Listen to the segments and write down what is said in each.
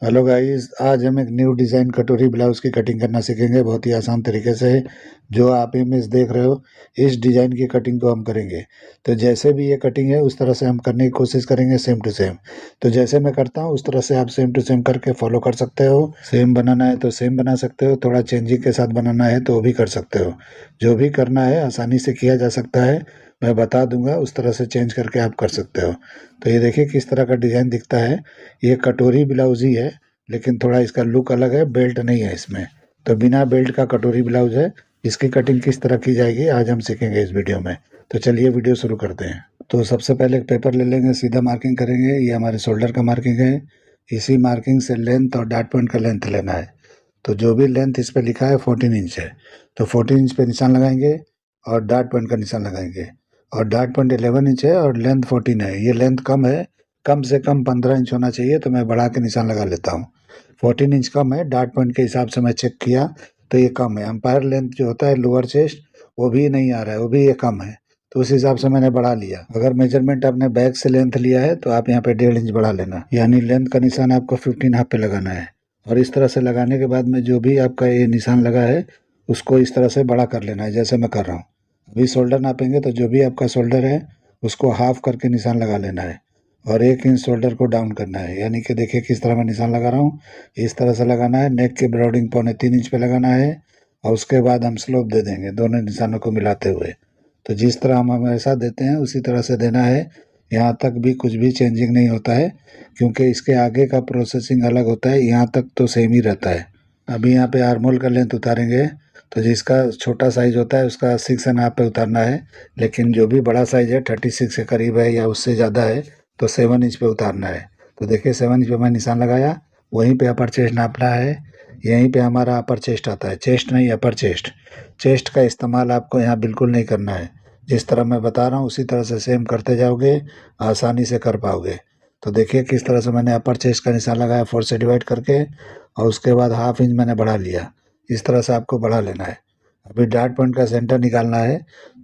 Hello guys, आज हम एक न्यू डिज़ाइन कटोरी ब्लाउज की कटिंग करना सीखेंगे बहुत ही आसान तरीके से। जो आप इमेज देख रहे हो, इस डिज़ाइन की कटिंग को हम करेंगे। तो जैसे भी ये कटिंग है उस तरह से हम करने की कोशिश करेंगे, सेम टू सेम। तो जैसे मैं करता हूँ उस तरह से आप सेम टू सेम करके फॉलो कर सकते हो। सेम बनाना है तो सेम बना सकते हो, थोड़ा चेंजिंग के साथ बनाना है तो वो भी कर सकते हो। जो भी करना है आसानी से किया जा सकता है। मैं बता दूंगा, उस तरह से चेंज करके आप कर सकते हो। तो ये देखिए किस तरह का डिज़ाइन दिखता है। ये कटोरी ब्लाउज ही है, लेकिन थोड़ा इसका लुक अलग है, बेल्ट नहीं है इसमें। तो बिना बेल्ट का कटोरी ब्लाउज है। इसकी कटिंग किस तरह की जाएगी आज हम सीखेंगे इस वीडियो में। तो चलिए वीडियो शुरू करते हैं। तो सबसे पहले एक पेपर ले लेंगे, सीधा मार्किंग करेंगे। ये हमारे शोल्डर का मार्किंग है। इसी मार्किंग से लेंथ और डार्ट पॉइंट का लेंथ लेना है। तो जो भी लेंथ इस पे लिखा है 14 इंच है, तो 14 इंच पे निशान लगाएंगे और डार्ट पॉइंट का निशान लगाएंगे। और डार्ट पॉइंट 11 इंच है और लेंथ 14 है। ये लेंथ कम है, कम से कम 15 इंच होना चाहिए, तो मैं बढ़ा के निशान लगा लेता हूँ। 14 इंच कम है, डार्ट पॉइंट के हिसाब से मैं चेक किया तो ये कम है। एम्पायर लेंथ जो होता है लोअर चेस्ट, वो भी नहीं आ रहा है, वो भी ये कम है। तो उस हिसाब से मैंने बढ़ा लिया। अगर मेजरमेंट आपने बैक से लेंथ लिया है तो आप यहाँ पे 1.5 इंच बढ़ा लेना, यानी लेंथ का निशान आपको 15 हाफ पे लगाना है। और इस तरह से लगाने के बाद में जो भी आपका ये निशान लगा है उसको इस तरह से बड़ा कर लेना है, जैसे मैं कर रहा हूँ। अभी शोल्डर नापेंगे तो जो भी आपका शोल्डर है उसको हाफ करके निशान लगा लेना है। और 1 इंच शोल्डर को डाउन करना है, यानी कि देखिए किस तरह मैं निशान लगा रहा हूँ। इस तरह से लगाना है। नेक की ब्रॉडिंग 3.25 इंच पे लगाना है। और उसके बाद हम स्लोप दे देंगे दोनों निशानों को मिलाते हुए। तो जिस तरह हम हमेशा देते हैं उसी तरह से देना है। यहाँ तक भी कुछ भी चेंजिंग नहीं होता है, क्योंकि इसके आगे का प्रोसेसिंग अलग होता है। यहाँ तक तो सेम ही रहता है। अभी यहाँ पे आर्मोल का लेंथ उतारेंगे, तो जिसका छोटा साइज होता है उसका 6.5 पे उतारना है। लेकिन जो भी बड़ा साइज है 36 के करीब है या उससे ज़्यादा है तो 7 इंच पे उतारना है। तो देखिए 7 इंच पे मैं निशान लगाया। वहीं पे अपर चेस्ट नापना है। यहीं पे हमारा अपर चेस्ट आता है, चेस्ट नहीं अपर चेस्ट। चेस्ट का इस्तेमाल आपको यहाँ बिल्कुल नहीं करना है। जिस तरह मैं बता रहा हूँ उसी तरह से सेम करते जाओगे, आसानी से कर पाओगे। तो देखिए किस तरह से मैंने अपर चेस्ट का निशान लगाया 4 से डिवाइड करके, और उसके बाद हाफ इंच मैंने बढ़ा लिया। इस तरह से आपको बढ़ा लेना है। अभी डार्ट पॉइंट का सेंटर निकालना है।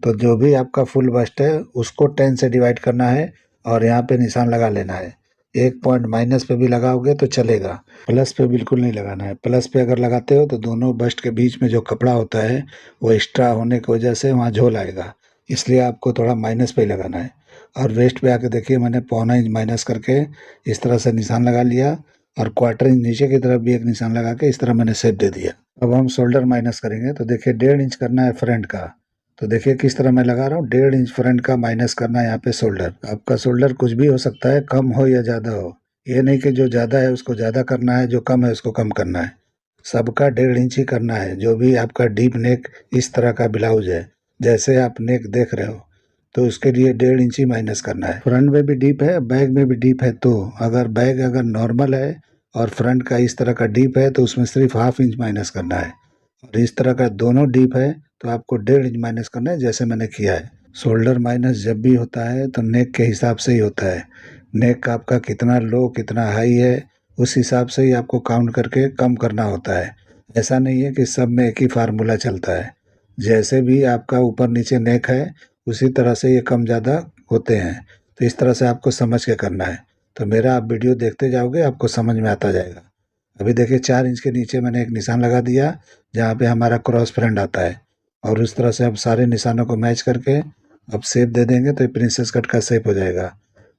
तो जो भी आपका फुल बस्ट है उसको 10 से डिवाइड करना है और यहाँ पे निशान लगा लेना है। एक पॉइंट माइनस पे भी लगाओगे तो चलेगा, प्लस पे बिल्कुल नहीं लगाना है। प्लस पे अगर लगाते हो तो दोनों बस्ट के बीच में जो कपड़ा होता है वो एक्स्ट्रा होने की वजह से वहाँ झोल आएगा, इसलिए आपको थोड़ा माइनस पे ही लगाना है। और वेस्ट पे आके देखिए मैंने 0.25 इंच माइनस करके इस तरह से निशान लगा लिया। और 1/4 इंच नीचे की तरफ भी एक निशान लगा के इस तरह मैंने शेप दे दिया। अब हम शोल्डर माइनस करेंगे, तो देखिए 1.5 इंच करना है फ्रंट का। तो देखिए किस तरह मैं लगा रहा हूँ, 1.5 इंच फ्रंट का माइनस करना है यहाँ पे शोल्डर। आपका शोल्डर कुछ भी हो सकता है, कम हो या ज़्यादा हो। ये नहीं कि जो ज़्यादा है उसको ज़्यादा करना है, जो कम है उसको कम करना है। सबका 1.5 इंच ही करना है। जो भी आपका डीप नेक इस तरह का ब्लाउज है, जैसे आप नेक देख रहे हो, तो उसके लिए 1.5 इंच ही माइनस करना है। फ्रंट में भी डीप है, बैक में भी डीप है। तो अगर बैक अगर नॉर्मल है और फ्रंट का इस तरह का डीप है तो उसमें सिर्फ हाफ इंच माइनस करना है। और इस तरह का दोनों डीप है तो आपको 1.5 इंच माइनस करना है, जैसे मैंने किया है। शोल्डर माइनस जब भी होता है तो नेक के हिसाब से ही होता है। नेक आपका कितना लो कितना हाई है उस हिसाब से ही आपको काउंट करके कम करना होता है। ऐसा नहीं है कि सब में एक ही फार्मूला चलता है। जैसे भी आपका ऊपर नीचे नेक है उसी तरह से ये कम ज़्यादा होते हैं। तो इस तरह से आपको समझ के करना है। तो मेरा आप वीडियो देखते जाओगे आपको समझ में आता जाएगा। अभी देखिए 4 इंच के नीचे मैंने एक निशान लगा दिया जहाँ पे हमारा क्रॉस फ्रेंड आता है। और उस तरह से अब सारे निशानों को मैच करके अब शेप दे देंगे तो ये प्रिंसेस कट का शेप हो जाएगा।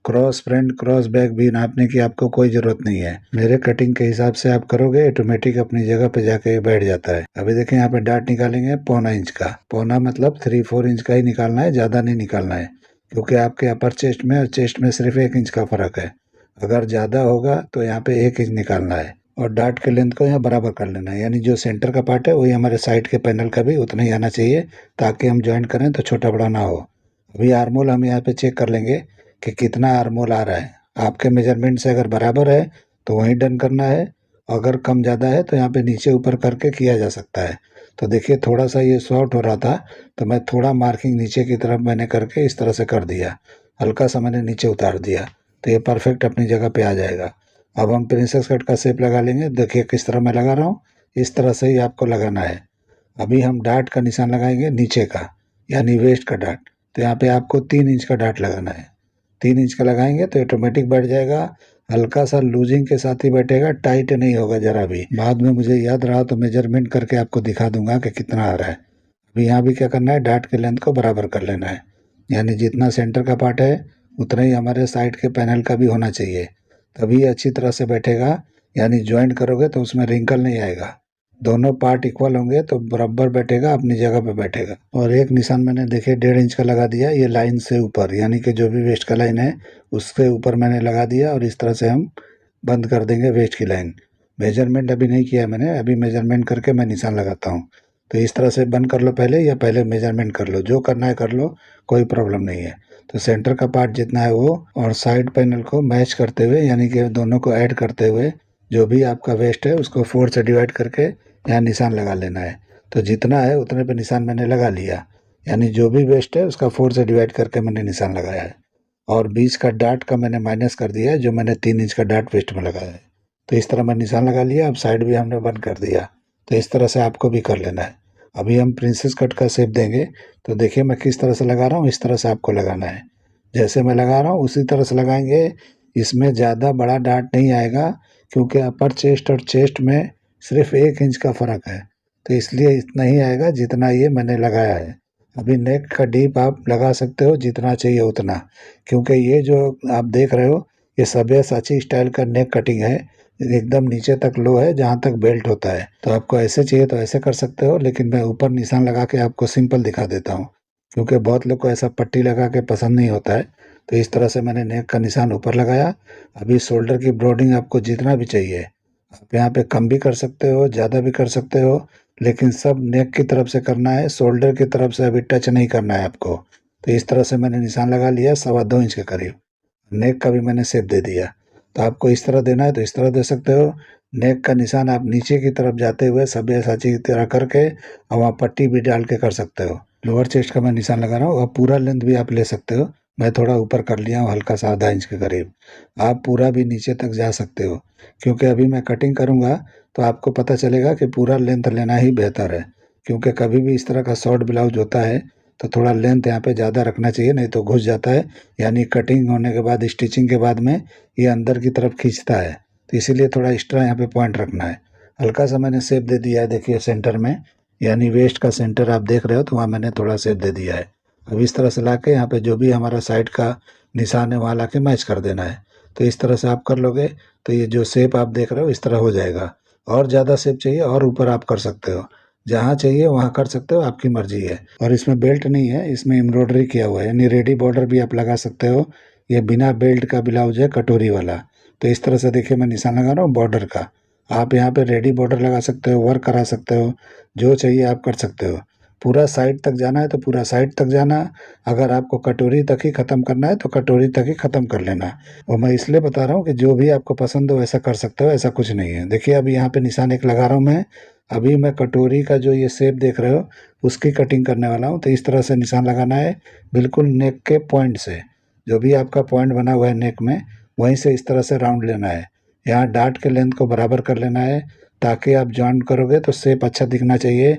क्रॉस फ्रंट क्रॉस बैक भी नापने की आपको कोई ज़रूरत नहीं है। मेरे कटिंग के हिसाब से आप करोगे ऑटोमेटिक अपनी जगह पे जाके बैठ जाता है। अभी देखें यहाँ पे डार्ट निकालेंगे 0.25 इंच का। पौना मतलब 3-4 इंच का ही निकालना है, ज़्यादा नहीं निकालना है, क्योंकि आपके अपर चेस्ट में और चेस्ट में सिर्फ 1 इंच का फ़र्क है। अगर ज़्यादा होगा तो यहाँ पे 1 इंच निकालना है। और डार्ट के लेंथ को यहाँ बराबर कर लेना है, यानी जो सेंटर का पार्ट है वही हमारे साइड के पैनल का भी उतना ही आना चाहिए, ताकि हम ज्वाइंट करें तो छोटा बड़ा ना हो। अभी आर्मोल हम यहाँ पे चेक कर लेंगे कि कितना आर्मोल आ रहा है। आपके मेजरमेंट से अगर बराबर है तो वहीं डन करना है। अगर कम ज़्यादा है तो यहाँ पे नीचे ऊपर करके किया जा सकता है। तो देखिए थोड़ा सा ये शॉर्ट हो रहा था तो मैं थोड़ा मार्किंग नीचे की तरफ मैंने करके इस तरह से कर दिया, हल्का सा मैंने नीचे उतार दिया, तो ये परफेक्ट अपनी जगह पे आ जाएगा। अब हम प्रिंसेस कट का शेप लगा लेंगे। देखिए किस तरह मैं लगा रहा हूँ, इस तरह से ही आपको लगाना है। अभी हम डार्ट का निशान लगाएंगे नीचे का, यानी वेस्ट का डार्ट। तो यहाँ पे आपको 3 इंच का डार्ट लगाना है। 3 इंच का लगाएंगे तो ऑटोमेटिक बैठ जाएगा। हल्का सा लूजिंग के साथ ही बैठेगा, टाइट नहीं होगा जरा भी। बाद में मुझे याद रहा तो मेजरमेंट करके आपको दिखा दूंगा कि कितना आ रहा है। अभी यहाँ भी क्या करना है, डार्ट के लेंथ को बराबर कर लेना है, यानी जितना सेंटर का पार्ट है उतना ही हमारे साइड के पैनल का भी होना चाहिए, तभी अच्छी तरह से बैठेगा। यानी ज्वाइंट करोगे तो उसमें रिंकल नहीं आएगा, दोनों पार्ट इक्वल होंगे तो बराबर बैठेगा, अपनी जगह पे बैठेगा। और एक निशान मैंने देखिए 1.5 इंच का लगा दिया, ये लाइन से ऊपर, यानी कि जो भी वेस्ट का लाइन है उससे ऊपर मैंने लगा दिया, और इस तरह से हम बंद कर देंगे वेस्ट की लाइन। मेजरमेंट अभी नहीं किया मैंने, अभी मेजरमेंट करके मैं निशान लगाता हूँ। तो इस तरह से बंद कर लो पहले, या पहले मेजरमेंट कर लो, जो करना है कर लो, कोई प्रॉब्लम नहीं है। तो सेंटर का पार्ट जितना है वो और साइड पैनल को मैच करते हुए, यानी कि दोनों को ऐड करते हुए, जो भी आपका वेस्ट है उसको 4 से डिवाइड करके यहाँ निशान लगा लेना है। तो जितना है उतने पे निशान मैंने लगा लिया, यानी जो भी वेस्ट है उसका 4 से डिवाइड करके मैंने निशान लगाया है। और बीच का डार्ट का मैंने माइनस कर दिया है, जो मैंने 3 इंच का डार्ट वेस्ट में लगाया है। तो इस तरह मैं निशान लगा लिया। अब साइड भी हमने बंद कर दिया। तो इस तरह से आपको भी कर लेना है। अभी हम प्रिंसेस कट का शेप देंगे, तो देखिए मैं किस तरह से लगा रहा हूँ, इस तरह से आपको लगाना है। जैसे मैं लगा रहा हूँ उसी तरह से लगाएंगे। इसमें ज़्यादा बड़ा डार्ट नहीं आएगा, क्योंकि अपर चेस्ट और चेस्ट में सिर्फ 1 इंच का फ़र्क है, तो इसलिए इतना ही आएगा जितना ये मैंने लगाया है। अभी नेक का डीप आप लगा सकते हो जितना चाहिए उतना, क्योंकि ये जो आप देख रहे हो ये सब्यासाची स्टाइल का नेक कटिंग है, एकदम नीचे तक लो है जहाँ तक बेल्ट होता है। तो आपको ऐसे चाहिए तो ऐसे कर सकते हो, लेकिन मैं ऊपर निशान लगा के आपको सिंपल दिखा देता हूँ, क्योंकि बहुत लोग को ऐसा पट्टी लगा के पसंद नहीं होता है। तो इस तरह से मैंने नेक का निशान ऊपर लगाया। अभी शोल्डर की ब्रॉडिंग आपको जितना भी चाहिए आप यहाँ पे कम भी कर सकते हो, ज़्यादा भी कर सकते हो, लेकिन सब नेक की तरफ से करना है, शोल्डर की तरफ से अभी टच नहीं करना है आपको। तो इस तरह से मैंने निशान लगा लिया 2.25 इंच के करीब। नेक का भी मैंने शेप दे दिया। तो आपको इस तरह देना है तो इस तरह दे सकते हो। नेक का निशान आप नीचे की तरफ जाते हुए सब्यासाची की तरह करके और वहाँ पट्टी भी डाल के कर सकते हो। लोअर चेस्ट का मैं निशान लगा रहा हूँ, और पूरा लेंथ भी आप ले सकते हो। मैं थोड़ा ऊपर कर लिया हूँ, हल्का सा आधा इंच के करीब। आप पूरा भी नीचे तक जा सकते हो, क्योंकि अभी मैं कटिंग करूँगा तो आपको पता चलेगा कि पूरा लेंथ लेना ही बेहतर है। क्योंकि कभी भी इस तरह का शॉर्ट ब्लाउज होता है तो थोड़ा लेंथ यहाँ पे ज़्यादा रखना चाहिए, नहीं तो घुस जाता है, यानी कटिंग होने के बाद, स्टिचिंग के बाद में ये अंदर की तरफ खींचता है। तो इसीलिए थोड़ा एक्स्ट्रा यहाँ पे पॉइंट रखना है। हल्का सा मैंने शेप दे दिया है, देखिए सेंटर में, यानी वेस्ट का सेंटर आप देख रहे हो, तो वहाँ मैंने थोड़ा शेप दे दिया है। अब इस तरह से ला के यहाँ पे जो भी हमारा साइड का निशान है वहाँ ला के मैच कर देना है। तो इस तरह से आप कर लोगे तो ये जो शेप आप देख रहे हो इस तरह हो जाएगा। और ज़्यादा शेप चाहिए और ऊपर आप कर सकते हो, जहाँ चाहिए वहाँ कर सकते हो, आपकी मर्जी है। और इसमें बेल्ट नहीं है, इसमें एम्ब्रॉयडरी किया हुआ है, यानी रेडी बॉर्डर भी आप लगा सकते हो। ये बिना बेल्ट का ब्लाउज है, कटोरी वाला। तो इस तरह से देखिए मैं निशान लगा रहा हूँ बॉर्डर का। आप यहाँ पे रेडी बॉर्डर लगा सकते हो, वर्क करा सकते हो, जो चाहिए आप कर सकते हो। पूरा साइड तक जाना है तो पूरा साइड तक जाना, अगर आपको कटोरी तक ही ख़त्म करना है तो कटोरी तक ही ख़त्म कर लेना। और मैं इसलिए बता रहा हूँ कि जो भी आपको पसंद हो वैसा कर सकते हो, ऐसा कुछ नहीं है। देखिए अभी यहाँ पे निशान एक लगा रहा हूँ मैं। अभी मैं कटोरी का जो ये शेप देख रहे हो उसकी कटिंग करने वाला हूँ। तो इस तरह से निशान लगाना है, बिल्कुल नेक के पॉइंट से, जो भी आपका पॉइंट बना हुआ है नेक में, वहीं से इस तरह से राउंड लेना है। यहाँ डार्ट के लेंथ को बराबर कर लेना है, ताकि आप जॉइंट करोगे तो शेप अच्छा दिखना चाहिए,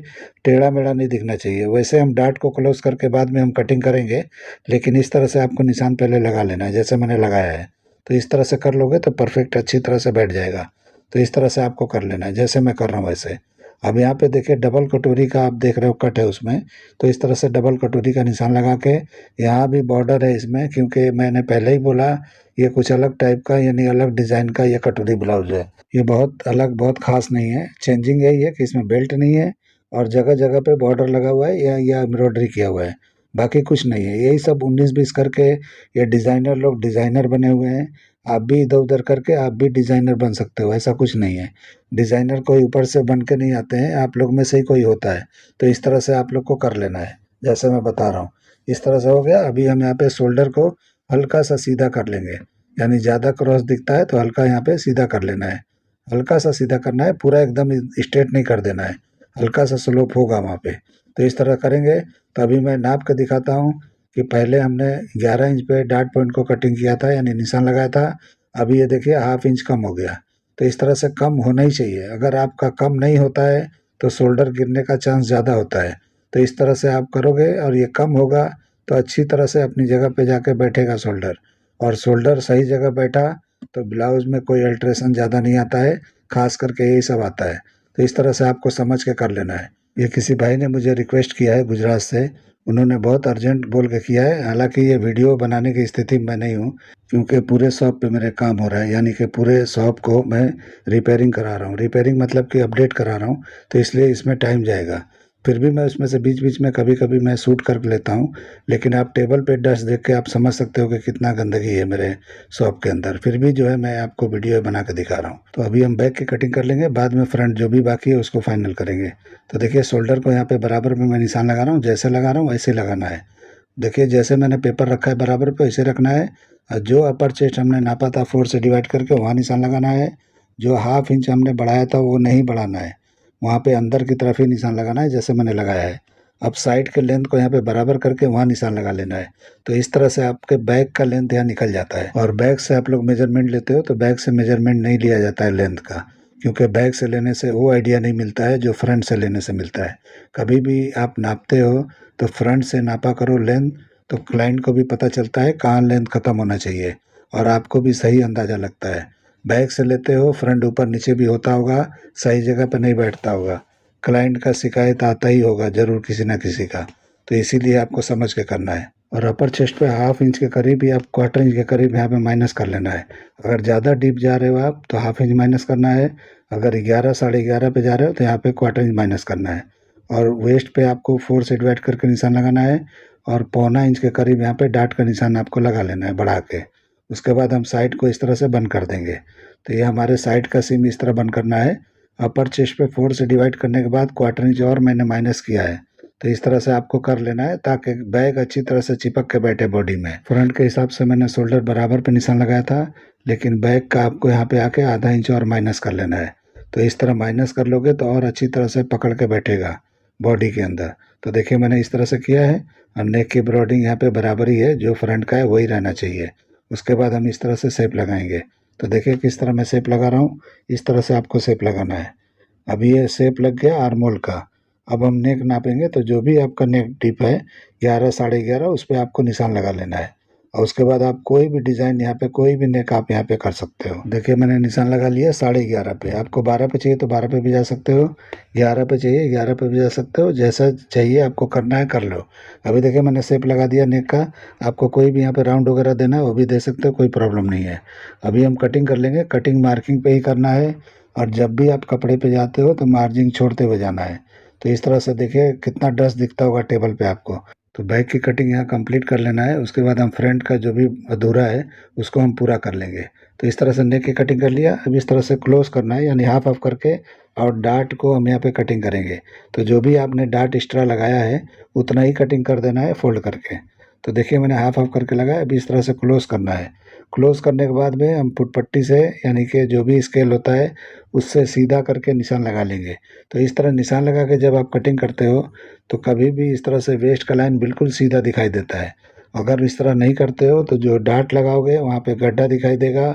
टेढ़ा मेढ़ा नहीं दिखना चाहिए। वैसे हम डार्ट को क्लोज करके बाद में हम कटिंग करेंगे, लेकिन इस तरह से आपको निशान पहले लगा लेना है, जैसे मैंने लगाया है। तो इस तरह से कर लोगे तो परफेक्ट अच्छी तरह से बैठ जाएगा। तो इस तरह से आपको कर लेना है, जैसे मैं कर रहा हूँ वैसे। अब यहाँ पे देखिए डबल कटोरी का आप देख रहे हो कट है उसमें, तो इस तरह से डबल कटोरी का निशान लगा के, यहाँ भी बॉर्डर है इसमें, क्योंकि मैंने पहले ही बोला ये कुछ अलग टाइप का, यानी अलग डिज़ाइन का ये कटोरी ब्लाउज है। ये बहुत अलग, बहुत खास नहीं है। चेंजिंग यही है कि इसमें बेल्ट नहीं है, और जगह जगह पे बॉर्डर लगा हुआ है या एम्ब्रॉयडरी किया हुआ है, बाकी कुछ नहीं है। यही सब 19-20 करके ये डिज़ाइनर लोग डिज़ाइनर बने हुए हैं। आप भी इधर उधर करके आप भी डिज़ाइनर बन सकते हो, ऐसा कुछ नहीं है। डिज़ाइनर कोई ऊपर से बन के नहीं आते हैं, आप लोग में से ही कोई होता है। तो इस तरह से आप लोग को कर लेना है, जैसे मैं बता रहा हूँ। इस तरह से हो गया। अभी हम यहाँ पे शोल्डर को हल्का सा सीधा कर लेंगे, यानी ज़्यादा क्रॉस दिखता है तो हल्का यहाँ पे सीधा कर लेना है। हल्का सा सीधा करना है, पूरा एकदम स्ट्रेट नहीं कर देना है, हल्का सा स्लोप होगा वहाँ पे। तो इस तरह करेंगे। तो अभी मैं नाप के दिखाता हूँ कि पहले हमने 11 इंच पे डार्ट पॉइंट को कटिंग किया था, यानी निशान लगाया था। अभी ये देखिए हाफ इंच कम हो गया। तो इस तरह से कम होना ही चाहिए। अगर आपका कम नहीं होता है तो शोल्डर गिरने का चांस ज़्यादा होता है। तो इस तरह से आप करोगे और ये कम होगा तो अच्छी तरह से अपनी जगह पे जाके बैठेगा शोल्डर। और शोल्डर सही जगह बैठा तो ब्लाउज़ में कोई अल्ट्रेशन ज़्यादा नहीं आता है, ख़ास करके यही सब आता है। तो इस तरह से आपको समझ के कर लेना है। ये किसी भाई ने मुझे रिक्वेस्ट किया है गुजरात से, उन्होंने बहुत अर्जेंट बोल के किया है। हालाँकि ये वीडियो बनाने की स्थिति में मैं नहीं हूँ, क्योंकि पूरे शॉप पे मेरे काम हो रहा है, यानी कि पूरे शॉप को मैं रिपेयरिंग करा रहा हूँ। रिपेयरिंग मतलब कि अपडेट करा रहा हूँ, तो इसलिए इसमें टाइम जाएगा। फिर भी मैं उसमें से बीच-बीच में कभी-कभी मैं शूट कर लेता हूँ, लेकिन आप टेबल पे डस्ट देख के आप समझ सकते हो कि कितना गंदगी है मेरे शॉप के अंदर। फिर भी जो है मैं आपको वीडियो बना के दिखा रहा हूँ। तो अभी हम बैक की कटिंग कर लेंगे, बाद में फ्रंट जो भी बाकी है उसको फाइनल करेंगे। तो देखिए शोल्डर को यहाँ पे बराबर में मैं निशान लगा रहा हूँ, जैसे लगा रहा हूँ वैसे लगाना है। देखिए जैसे मैंने पेपर रखा है बराबर पे वैसे रखना है, और जो अपर चेस्ट हमने नापा था 4 से डिवाइड करके वहाँ निशान लगाना है। जो हाफ इंच हमने बढ़ाया था वो नहीं बढ़ाना है, वहाँ पे अंदर की तरफ ही निशान लगाना है जैसे मैंने लगाया है। अब साइड के लेंथ को यहाँ पे बराबर करके वहाँ निशान लगा लेना है। तो इस तरह से आपके बैक का लेंथ यहाँ निकल जाता है। और बैक से आप लोग मेजरमेंट लेते हो तो बैक से मेजरमेंट नहीं लिया जाता है लेंथ का, क्योंकि बैक से लेने से वो आइडिया नहीं मिलता है जो फ्रंट से लेने से मिलता है। कभी भी आप नापते हो तो फ्रंट से नापा करो लेंथ, तो क्लाइंट को भी पता चलता है कहाँ लेंथ ख़त्म होना चाहिए, और आपको भी सही अंदाज़ा लगता है। बैक से लेते हो फ्रंट ऊपर नीचे भी होता होगा, सही जगह पर नहीं बैठता होगा, क्लाइंट का शिकायत आता ही होगा ज़रूर किसी ना किसी का। तो इसीलिए आपको समझ के करना है। और अपर चेस्ट पे हाफ इंच के करीब या क्वार्टर इंच के करीब यहाँ पे माइनस कर लेना है। अगर ज़्यादा डीप जा रहे हो आप तो हाफ इंच माइनस करना है। अगर 11 साढ़े 11 पे जा रहे हो तो यहाँ पे क्वार्टर इंच माइनस करना है। और वेस्ट पे आपको 4 से डिवाइड करके निशान लगाना है, और पौना इंच के करीब यहाँ पे डाट का निशान आपको लगा लेना है बढ़ा के। उसके बाद हम साइड को इस तरह से बंद कर देंगे। तो ये हमारे साइड का सीम इस तरह बंद करना है। अपर चेस्ट पे 4 से डिवाइड करने के बाद क्वार्टर इंच और मैंने माइनस किया है। तो इस तरह से आपको कर लेना है ताकि बैग अच्छी तरह से चिपक के बैठे बॉडी में। फ्रंट के हिसाब से मैंने शोल्डर बराबर पे निशान लगाया था, लेकिन बैग का आपको यहाँ पे आके आधा इंच और माइनस कर लेना है। तो इस तरह माइनस कर लोगे तो और अच्छी तरह से पकड़ के बैठेगा बॉडी के अंदर। तो देखिए मैंने इस तरह से किया है, और नेक की ब्रॉडिंग यहाँ पे बराबर ही है, जो फ्रंट का है वही रहना चाहिए। उसके बाद हम इस तरह से शेप लगाएंगे। तो देखिए किस तरह मैं शेप लगा रहा हूँ, इस तरह से आपको शेप लगाना है। अभी ये शेप लग गया आर्मोल का। अब हम नेक नापेंगे, तो जो भी आपका नेक डिप है 11 साढ़े 11 उस पे आपको निशान लगा लेना है। और उसके बाद आप कोई भी डिज़ाइन यहाँ पे कोई भी नेक आप यहाँ पे कर सकते हो। देखिए मैंने निशान लगा लिया 11:30 पे। आपको 12 पे चाहिए तो 12 पे भी जा सकते हो, 11 पे चाहिए 11 पे भी जा सकते हो, जैसा चाहिए आपको करना है कर लो। अभी देखिए मैंने शेप लगा दिया नेक का। आपको कोई भी यहाँ पे राउंड वगैरह देना है वो भी दे सकते हो, कोई प्रॉब्लम नहीं है। अभी हम कटिंग कर लेंगे। कटिंग मार्किंग पे ही करना है, और जब भी आप कपड़े पे जाते हो तो मार्जिन छोड़ते हुए जाना है। तो इस तरह से देखिए कितना डस्ट दिखता होगा टेबल पे आपको। तो बैक की कटिंग यहाँ कंप्लीट कर लेना है। उसके बाद हम फ्रंट का जो भी अधूरा है उसको हम पूरा कर लेंगे। तो इस तरह से नेक की कटिंग कर लिया। अब इस तरह से क्लोज करना है, यानी हाफ ऑफ करके, और डार्ट को हम यहाँ पे कटिंग करेंगे। तो जो भी आपने डार्ट एक्स्ट्रा लगाया है उतना ही कटिंग कर देना है फोल्ड करके। तो देखिए मैंने हाफ ऑफ करके लगाया। अभी इस तरह से क्लोज करना है। क्लोज करने के बाद में हम फुटपट्टी से, यानी कि जो भी स्केल होता है उससे सीधा करके निशान लगा लेंगे। तो इस तरह निशान लगा के जब आप कटिंग करते हो तो कभी भी इस तरह से वेस्ट का लाइन बिल्कुल सीधा दिखाई देता है। अगर इस तरह नहीं करते हो तो जो डार्ट लगाओगे वहाँ पे गड्ढा दिखाई देगा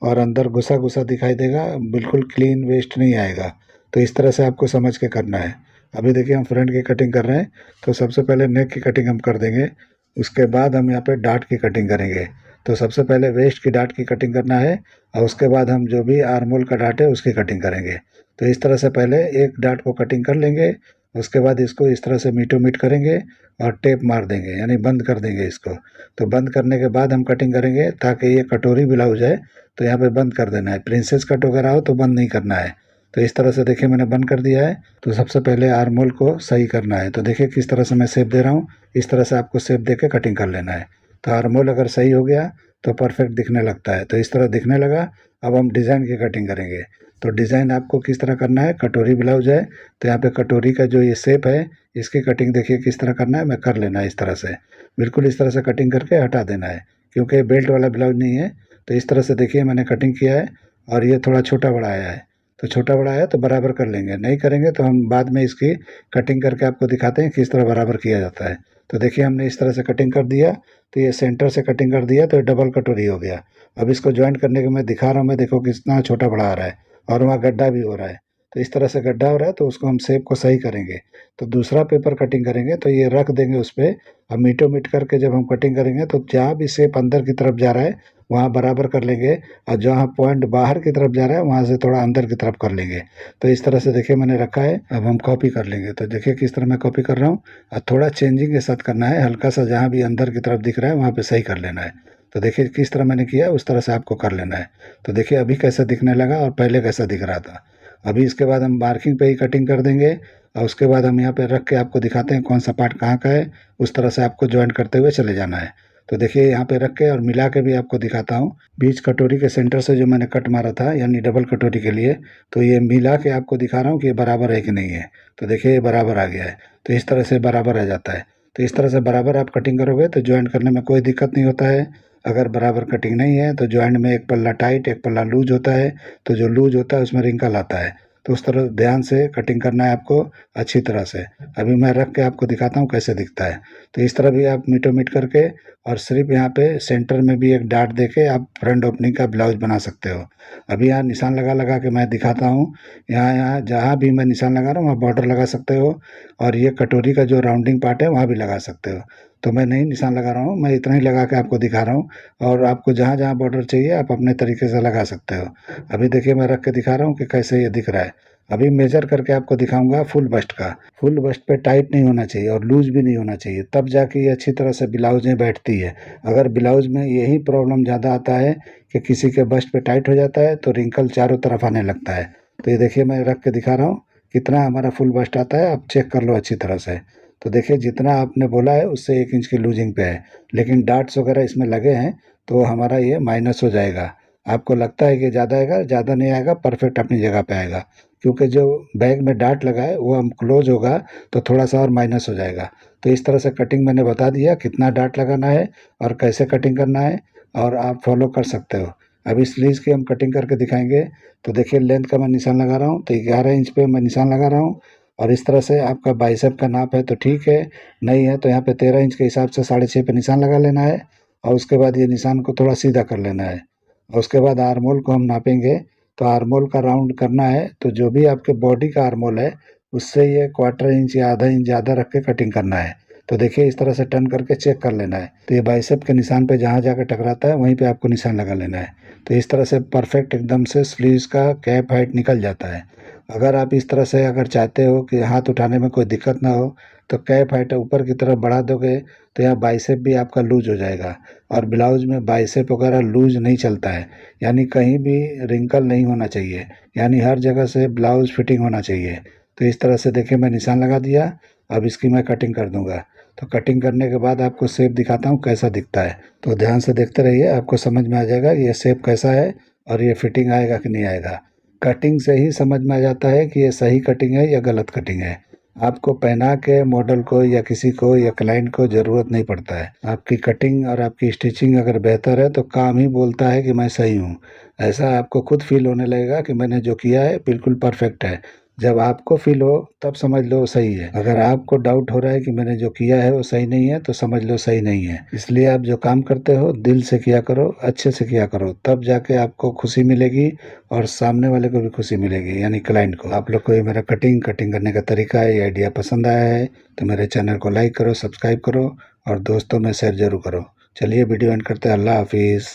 और अंदर घुसा घुसा दिखाई देगा, बिल्कुल क्लीन वेस्ट नहीं आएगा। तो इस तरह से आपको समझ के करना है। अभी देखिए हम फ्रंट की कटिंग कर रहे हैं। तो सबसे पहले नेक की कटिंग हम कर देंगे, उसके बाद हम यहाँ पे डार्ट की कटिंग करेंगे। तो सबसे पहले वेस्ट की डार्ट की कटिंग करना है, और उसके बाद हम जो भी आर्मोल का डार्ट है उसकी कटिंग करेंगे। तो इस तरह से पहले एक डार्ट को कटिंग कर लेंगे, उसके बाद इसको इस तरह से मीटो मीट करेंगे और टेप मार देंगे, यानी बंद कर देंगे इसको। तो बंद करने के बाद हम कटिंग करेंगे, ताकि ये कटोरी ब्लाउज है तो यहाँ पे बंद कर देना है। प्रिंसेस कट वगैरह हो तो बंद नहीं करना है। तो इस तरह से देखिए मैंने बंद कर दिया है। तो सबसे पहले आर्मोल को सही करना है। तो देखिए किस तरह से मैं शेप दे रहा हूँ, इस तरह से आपको शेप दे के कटिंग कर लेना है। तो आर्मोल अगर सही हो गया तो परफेक्ट दिखने लगता है। तो इस तरह दिखने लगा। अब हम डिज़ाइन की कटिंग करेंगे। तो डिज़ाइन आपको किस तरह करना है, कटोरी ब्लाउज है तो यहाँ पे कटोरी का जो ये शेप है इसकी कटिंग देखिए किस तरह करना है, मैं कर लेना है इस तरह से। बिल्कुल इस तरह से कटिंग करके हटा देना है, क्योंकि बेल्ट वाला ब्लाउज नहीं है। तो इस तरह से देखिए मैंने कटिंग किया है, और ये थोड़ा छोटा बड़ा आया है। तो छोटा बड़ा आया तो बराबर कर लेंगे, नहीं करेंगे तो हम बाद में इसकी कटिंग करके आपको दिखाते हैं किस तरह बराबर किया जाता है। तो देखिए हमने इस तरह से कटिंग कर दिया। तो ये सेंटर से कटिंग कर दिया तो डबल कटोरी हो गया। अब इसको ज्वाइंट करने के मैं दिखा रहा हूँ, मैं देखो कितना छोटा बड़ा आ रहा है, और वहाँ गड्ढा भी हो रहा है। तो इस तरह से गड्ढा हो रहा है तो उसको हम शेप को सही करेंगे। तो दूसरा पेपर कटिंग करेंगे तो ये रख देंगे उस पे। अब मीटो मीट करके जब हम कटिंग करेंगे तो जहाँ भी शेप अंदर की तरफ जा रहा है वहाँ बराबर कर लेंगे, और जहाँ पॉइंट बाहर की तरफ जा रहा है वहाँ से थोड़ा अंदर की तरफ कर लेंगे। तो इस तरह से देखिए मैंने रखा है। अब हम कॉपी कर लेंगे। तो देखिए किस तरह मैं कॉपी कर रहा हूँ, और थोड़ा चेंजिंग के साथ करना है, हल्का सा जहाँ भी अंदर की तरफ दिख रहा है वहाँ पे सही कर लेना है। तो देखिए किस तरह मैंने किया उस तरह से आपको कर लेना है। तो देखिए अभी कैसा दिखने लगा और पहले कैसा दिख रहा था। अभी इसके बाद हम मार्किंग पे ही कटिंग कर देंगे, और उसके बाद हम यहाँ पे रख के आपको दिखाते हैं कौन सा पार्ट कहाँ का है। उस तरह से आपको ज्वाइन करते हुए चले जाना है। तो देखिए यहाँ पे रख के और मिला के भी आपको दिखाता हूँ। बीच कटोरी के सेंटर से जो मैंने कट मारा था यानी डबल कटोरी के लिए, तो ये मिला के आपको दिखा रहा हूँ कि ये बराबर है कि नहीं है। तो देखिए ये बराबर आ गया है। तो इस तरह से बराबर आ जाता है। तो इस तरह से बराबर आप कटिंग करोगे तो ज्वाइन करने में कोई दिक्कत नहीं होता है। अगर बराबर कटिंग नहीं है तो ज्वाइंट में एक पल्ला टाइट एक पल्ला लूज होता है। तो जो लूज होता है उसमें रिंकल आता है। तो उस तरह ध्यान से कटिंग करना है आपको अच्छी तरह से। अभी मैं रख के आपको दिखाता हूँ कैसे दिखता है। तो इस तरह भी आप मीटो मीट करके और सिर्फ यहाँ पे सेंटर में भी एक डाट दे के आप फ्रंट ओपनिंग का ब्लाउज बना सकते हो। अभी यहाँ निशान लगा लगा के मैं दिखाता हूँ। यहाँ यहाँ जहाँ भी मैं निशान लगा रहा हूँ वहाँ बॉर्डर लगा सकते हो, और ये कटोरी का जो राउंडिंग पार्ट है वहाँ भी लगा सकते हो। तो मैं नहीं निशान लगा रहा हूँ, मैं इतना ही लगा के आपको दिखा रहा हूँ। और आपको जहाँ जहाँ बॉर्डर चाहिए आप अपने तरीके से लगा सकते हो। अभी देखिए मैं रख के दिखा रहा हूँ कि कैसे ये दिख रहा है। अभी मेजर करके आपको दिखाऊंगा फुल बस्ट का। फुल बस्ट पे टाइट नहीं होना चाहिए और लूज भी नहीं होना चाहिए, तब जाके ये अच्छी तरह से ब्लाउज में बैठती है। अगर ब्लाउज में यही प्रॉब्लम ज़्यादा आता है कि किसी के बस्ट पे टाइट हो जाता है तो रिंकल चारों तरफ आने लगता है। तो ये देखिए मैं रख के दिखा रहा हूँ कितना हमारा फुल बस्ट आता है, आप चेक कर लो अच्छी तरह से। तो देखिए जितना आपने बोला है उससे 1 इंच की लूजिंग पे है, लेकिन डार्ट्स वगैरह इसमें लगे हैं तो हमारा ये माइनस हो जाएगा। आपको लगता है कि ज़्यादा आएगा, ज़्यादा नहीं आएगा, परफेक्ट अपनी जगह पे आएगा। क्योंकि जो बैग में डार्ट लगा है वो हम क्लोज होगा तो थोड़ा सा और माइनस हो जाएगा। तो इस तरह से कटिंग मैंने बता दिया कितना डार्ट लगाना है और कैसे कटिंग करना है, और आप फॉलो कर सकते हो। अभी स्लीव्स की हम कटिंग करके दिखाएंगे। तो देखिए लेंथ का मैं निशान लगा रहा हूँ तो 11 इंच पे मैं निशान लगा रहा हूँ। और इस तरह से आपका बाइसेप का नाप है तो ठीक है, नहीं है तो यहाँ पे 13 इंच के हिसाब से 6.5 पे निशान लगा लेना है। और उसके बाद ये निशान को थोड़ा सीधा कर लेना है। और उसके बाद आर्मोल को हम नापेंगे। तो आर्मोल का राउंड करना है तो जो भी आपके बॉडी का आर्मोल है उससे ये 1/4 इंच या आधा इंच ज़्यादा रख के कटिंग करना है। तो देखिए इस तरह से टर्न करके चेक कर लेना है। तो ये बाइसेप के निशान पे जहाँ जाकर टकराता है वहीं पे आपको निशान लगा लेना है। तो इस तरह से परफेक्ट एकदम से स्लीव्स का कैप हाइट निकल जाता है। अगर आप इस तरह से अगर चाहते हो कि हाथ उठाने में कोई दिक्कत ना हो तो कैप हाइट ऊपर की तरफ बढ़ा दोगे तो यहाँ बाइसेप भी आपका लूज हो जाएगा। और ब्लाउज में बाइसेप वगैरह लूज नहीं चलता है, यानी कहीं भी रिंकल नहीं होना चाहिए, यानी हर जगह से ब्लाउज फिटिंग होना चाहिए। तो इस तरह से देखिए मैं निशान लगा दिया। अब इसकी मैं कटिंग कर दूंगा। तो कटिंग करने के बाद आपको शेप दिखाता हूँ कैसा दिखता है। तो ध्यान से देखते रहिए, आपको समझ में आ जाएगा ये शेप कैसा है और ये फिटिंग आएगा कि नहीं आएगा। कटिंग से ही समझ में आ जाता है कि ये सही कटिंग है या गलत कटिंग है। आपको पहना के मॉडल को या किसी को या क्लाइंट को ज़रूरत नहीं पड़ता है। आपकी कटिंग और आपकी स्टिचिंग अगर बेहतर है तो काम ही बोलता है कि मैं सही हूँ। ऐसा आपको खुद फील होने लगेगा कि मैंने जो किया है बिल्कुल परफेक्ट है। जब आपको फील हो तब समझ लो सही है। अगर आपको डाउट हो रहा है कि मैंने जो किया है वो सही नहीं है तो समझ लो सही नहीं है। इसलिए आप जो काम करते हो दिल से किया करो, अच्छे से किया करो, तब जाके आपको खुशी मिलेगी और सामने वाले को भी खुशी मिलेगी, यानी क्लाइंट को। आप लोग को ये मेरा कटिंग करने का तरीका है, ये आइडिया पसंद आया है तो मेरे चैनल को लाइक करो, सब्सक्राइब करो और दोस्तों में शेयर जरूर करो। चलिए वीडियो एंड करते हैं। अल्लाह हाफिज़।